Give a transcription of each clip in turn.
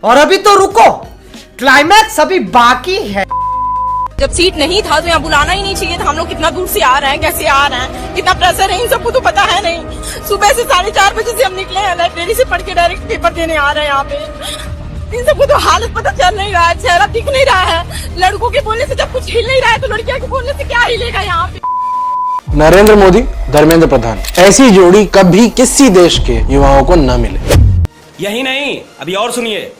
और अभी तो रुको, क्लाइमैक्स अभी बाकी है। जब सीट नहीं था तो यहाँ बुलाना ही नहीं चाहिए था। हम लोग कितना दूर से आ रहे हैं, कैसे आ रहे हैं, कितना प्रेशर है, इन सबको तो पता है नहीं। सुबह से 4:30 बजे से हम निकले हैं, लाइब्रेरी से पढ़ के डायरेक्ट पेपर देने आ रहे हैं यहाँ पे। इन सबको तो हालत पता चल नहीं रहा है, चेहरा दिख नहीं रहा है। लड़कों के बोलने से जब कुछ हिल नहीं रहा है तो लड़कियों के बोलने से क्या हिलेगा यहाँ पे। नरेंद्र मोदी, धर्मेंद्र प्रधान, ऐसी जोड़ी कभी किसी देश के युवाओं को न मिले। यही नहीं, अभी और सुनिए।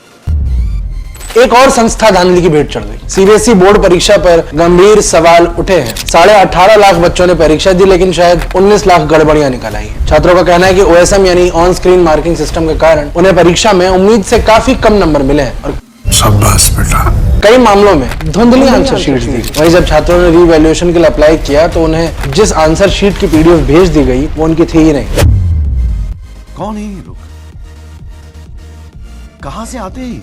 एक और संस्था धांधली की भेंट चढ़ गई। सीबीएसई बोर्ड परीक्षा पर गंभीर सवाल उठे हैं। 18.5 लाख बच्चों ने परीक्षा दी, लेकिन शायद 19 लाख गड़बड़ियां निकल आई हैं। छात्रों का कहना है कि ओएसएम यानी ऑन स्क्रीन मार्किंग सिस्टम के कारण उन्हें परीक्षा में उम्मीद से काफी कम नंबर मिले हैं और शाबाश बेटा। कई मामलों में धुंधली आंसर शीट दी। वहीं जब छात्रों ने रीवैल्यूएशन के लिए अप्लाई किया तो उन्हें जिस आंसर शीट की पीडीएफ भेज दी गई वो उनकी थी ही नहीं। कौन है ये लोग? कहां से आते हैं?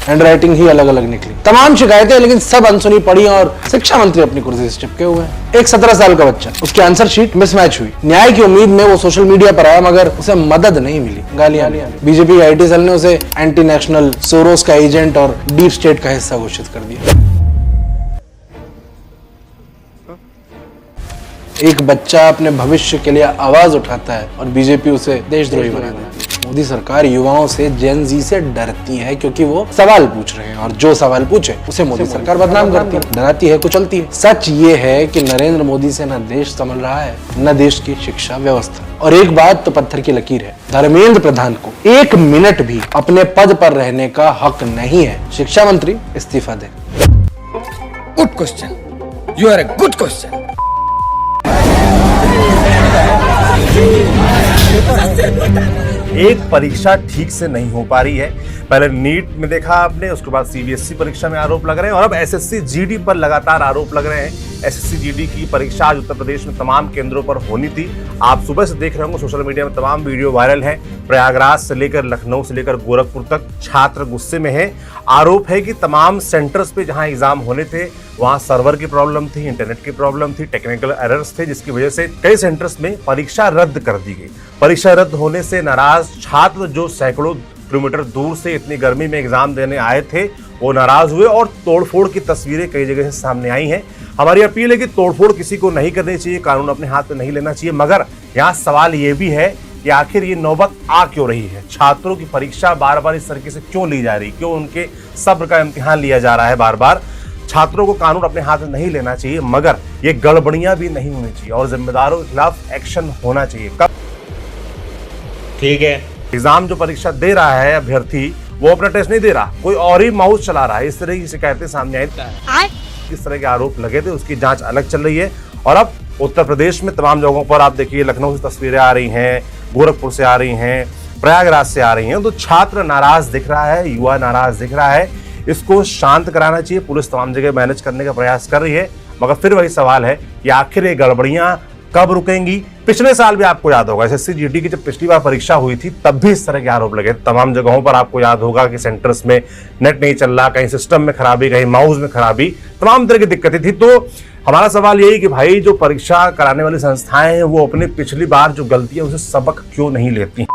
हैंडराइटिंग ही अलग अलग निकली। तमाम शिकायतें लेकिन सब अनसुनी पड़ी और शिक्षा मंत्री अपनी कुर्सी से चिपके हुए हैं। एक 17 साल का बच्चा, उसकी आंसर शीट मिसमैच हुई। न्याय की उम्मीद में वो सोशल मीडिया पर आया, मगर उसे मदद नहीं मिली, गालियां। बीजेपी आईटी सेल ने उसे एंटी नेशनल, सोरोस का एजेंट और डीप स्टेट का हिस्सा घोषित कर दिया। एक बच्चा अपने भविष्य के लिए आवाज उठाता है और बीजेपी उसे देशद्रोही बना देती है। मोदी सरकार युवाओं से, जेन जी से डरती है क्योंकि वो सवाल पूछ रहे हैं और जो सवाल पूछे उसे मोदी सरकार बदनाम करती है, डराती है, कुचलती है। सच ये है कि नरेंद्र मोदी से न देश संभल रहा है न देश की शिक्षा व्यवस्था। और एक बात तो पत्थर की लकीर है, धर्मेंद्र प्रधान को 1 मिनट भी अपने पद पर रहने का हक नहीं है। शिक्षा मंत्री इस्तीफा दे। Good question, you are a good question. एक परीक्षा ठीक से नहीं हो पा रही है। पहले नीट में देखा आपने, उसके बाद सीबीएसई परीक्षा में आरोप लग रहे हैं और अब एसएससी जीडी पर लगातार आरोप लग रहे हैं। एसएससी जीडी की परीक्षा आज उत्तर प्रदेश में तमाम केंद्रों पर होनी थी। आप सुबह से देख रहे होंगे सोशल मीडिया में तमाम वीडियो वायरल है। प्रयागराज से लेकर लखनऊ से लेकर गोरखपुर तक छात्र गुस्से में है। आरोप है कि तमाम सेंटर्स पे जहां एग्जाम होने थे वहां सर्वर की प्रॉब्लम थी, इंटरनेट की प्रॉब्लम थी, टेक्निकल एरर्स थे, जिसकी वजह से कई सेंटर्स में परीक्षा रद्द कर दी गई। परीक्षा रद्द होने से नाराज छात्र जो सैकड़ों किलोमीटर दूर से इतनी गर्मी में एग्जाम देने आए थे वो नाराज हुए और तोड़फोड़ की तस्वीरें कई जगह से सामने आई हैं। हमारी अपील है कि तोड़फोड़ किसी को नहीं करनी चाहिए, कानून अपने हाथ में नहीं लेना चाहिए, मगर यहाँ सवाल ये भी है कि आखिर ये नौबत आ क्यों रही है। छात्रों की परीक्षा बार बार इस तरीके से क्यों ली जा रही, क्यों उनके सब्र का इम्तिहान लिया जा रहा है बार बार। छात्रों को कानून अपने हाथ में नहीं लेना चाहिए, मगर ये गड़बड़ियां भी नहीं होनी चाहिए और जिम्मेदारों के खिलाफ एक्शन होना चाहिए। कब ठीक है, एग्जाम जो परीक्षा दे रहा है अभ्यर्थी वो अपना टेस्ट नहीं दे रहा, कोई और ही माउस चला रहा है, इस तरह की शिकायतें सामने आई। किस तरह के आरोप लगे थे उसकी जांच अलग चल रही है। और अब उत्तर प्रदेश में तमाम जगहों पर आप देखिए, लखनऊ से तस्वीरें आ रही हैं, गोरखपुर से आ रही हैं, प्रयागराज से आ रही हैं, तो छात्र नाराज दिख रहा है, युवा नाराज दिख रहा है। इसको शांत कराना चाहिए। पुलिस तमाम जगह मैनेज करने का प्रयास कर रही है, मगर फिर वही सवाल है कि आखिर ये गड़बड़ियां कब रुकेंगी। पिछले साल भी आपको याद होगा एसएससी जीडी की जब पिछली बार परीक्षा हुई थी तब भी इस तरह के आरोप लगे। तमाम जगहों पर आपको याद होगा कि सेंटर्स में नेट नहीं चल रहा, कहीं सिस्टम में खराबी, कहीं माउस में खराबी, तमाम तरह की दिक्कतें थी। तो हमारा सवाल यही कि भाई जो परीक्षा कराने वाली संस्थाएं हैं वो अपनी पिछली बार जो गलतियां उसे सबक क्यों नहीं लेती।